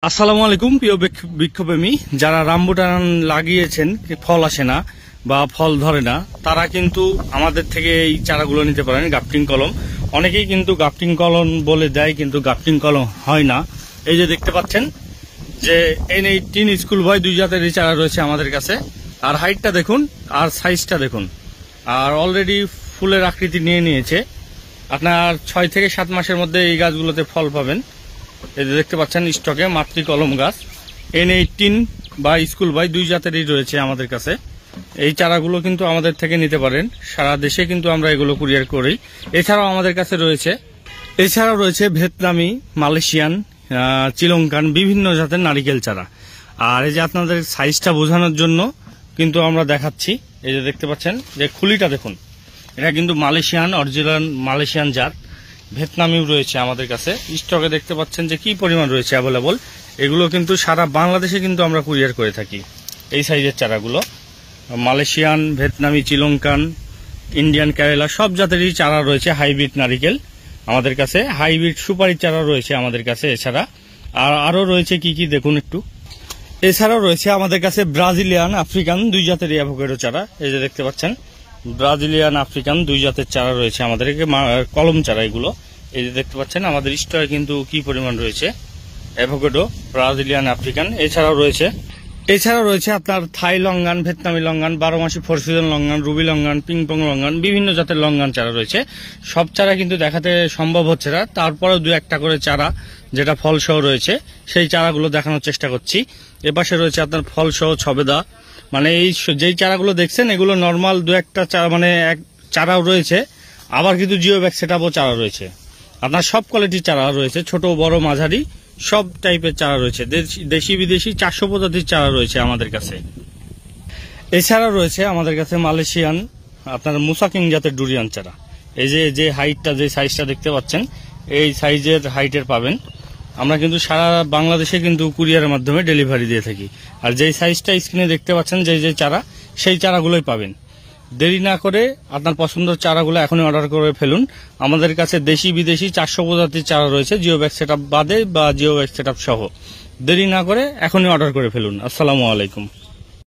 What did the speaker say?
আসসালামু আলাইকুম প্রিয় বৃক্ষপ্রেমী যারা রামবুটান লাগিয়েছেন ফল আসে না বা ফল ধরে না তারা কিন্তু আমাদের থেকে এই চারাগুলো নিতে পারেন। গাফটিং কলম অনেকেই কিন্তু গাফটিং কলম বলে দেয়, কিন্তু গাফটিং কলম হয় না। এই যে দেখতে পাচ্ছেন যে N18 স্কুল বয় দুই জাতের এই চারা রয়েছে আমাদের কাছে। আর হাইটটা দেখুন আর সাইজটা দেখুন, আর অলরেডি ফুলের আকৃতি নিয়ে নিয়েছে। আপনার 6 থেকে 7 মাসের মধ্যে এই গাছগুলোতে ফল পাবেন। এই যে দেখতে পাচ্ছেন স্টকে মাতৃ কলম গাছ N18 বা স্কুল বাই দুই জাতেরই রয়েছে আমাদের কাছে। এই চারাগুলো কিন্তু আমাদের থেকে নিতে পারেন, সারা দেশে কিন্তু আমরা এগুলো কুরিয়ার করি। এছাড়াও আমাদের কাছে রয়েছে ভিয়েতনামি, মালয়েশিয়ান, শ্রীলঙ্কান বিভিন্ন জাতের নারিকেল চারা। আর এই যে আপনাদের সাইজটা বোঝানোর জন্য কিন্তু আমরা দেখাচ্ছি। এই যে দেখতে পাচ্ছেন যে খুলিটা দেখুন, এটা কিন্তু মালয়েশিয়ান, অরিজিনাল মালয়েশিয়ান জাত। ভিয়েতনামিও রয়েছে আমাদের কাছে স্টকে। দেখতে পাচ্ছেন যে কি পরিমাণ রয়েছে অ্যাভেলেবল। এগুলো কিন্তু সারা বাংলাদেশে কিন্তু আমরা কুরিয়ার করে থাকি। এই সাইজের চারাগুলো মালয়েশিয়ান, ভিয়েতনামি, শ্রীলঙ্কান, ইন্ডিয়ান, কেরালা সব জাতেরই চারা রয়েছে। হাইব্রিড নারিকেল আমাদের কাছে, হাইব্রিড সুপারির চারা রয়েছে আমাদের কাছে। এছাড়া আরো রয়েছে কি কি দেখুন একটু। এছাড়াও রয়েছে আমাদের কাছে ব্রাজিলিয়ান, আফ্রিকান দুই জাতের অ্যাভোকাডো চারা। এই যে দেখতে পাচ্ছেন ব্রাজিলিয়ান, আফ্রিকান দুই জাতের চারা রয়েছে আমাদের কলম চারা এগুলো। এই যে দেখতে পাচ্ছেন আমাদের স্টকে কিন্তু কি পরিমাণ রয়েছে অ্যাভোকাডো, ব্রাজিলিয়ান, আফ্রিকান। এছাড়াও রয়েছে আপনার থাই লঙ্গান, ভিয়েতনামি লঙ্গান, 12 মাসি four season longan, Ruby longan, Pingpong longan, বিভিন্ন জাতের লঙ্গান চারা রয়েছে। সব চারা কিন্তু দেখাতে সম্ভব হচ্ছে না, তারপরেও দু একটা করে চারা যেটা ফল সহ রয়েছে সেই চারাগুলো দেখানোর চেষ্টা করছি। এপাশে রয়েছে আপনার ফল সহ ছবেদা, মানে এই যেই চারাগুলো দেখছেন এগুলো নর্মাল দু একটা চারা, মানে এক চারাও রয়েছে। আবার কিন্তু জিও ব্যাগ সেটআপও চারা রয়েছে। আপনার সব কোয়ালিটির চারা রয়েছে, ছোট বড় মাঝারি সব টাইপের চারা রয়েছে। দেশি বিদেশি 400 প্রজাতির চারা রয়েছে আমাদের কাছে। এছাড়া রয়েছে আমাদের কাছে মালয়েশিয়ান আপনার মুসাকিং জাতের ডুরিয়ান চারা। এই যে হাইটটা, যে সাইজটা দেখতে পাচ্ছেন এই সাইজের হাইটের পাবেন। আমরা কিন্তু সারা বাংলাদেশে কিন্তু কুরিয়ারের মাধ্যমে ডেলিভারি দিয়ে থাকি। আর যেই সাইজটা স্ক্রিনে দেখতে পাচ্ছেন যে চারা, সেই চারাগুলোই পাবেন। দেরি না করে আপনার পছন্দের চারাগুলো এখনই অর্ডার করে ফেলুন। আমাদের কাছে দেশি বিদেশি 400 প্রজাতির চারা রয়েছে, জিও ব্যাগ সেটআপ বাদে বা জিও ব্যাগ সেটআপ সহ। দেরি না করে এখনই অর্ডার করে ফেলুন। আসসালামু আলাইকুম।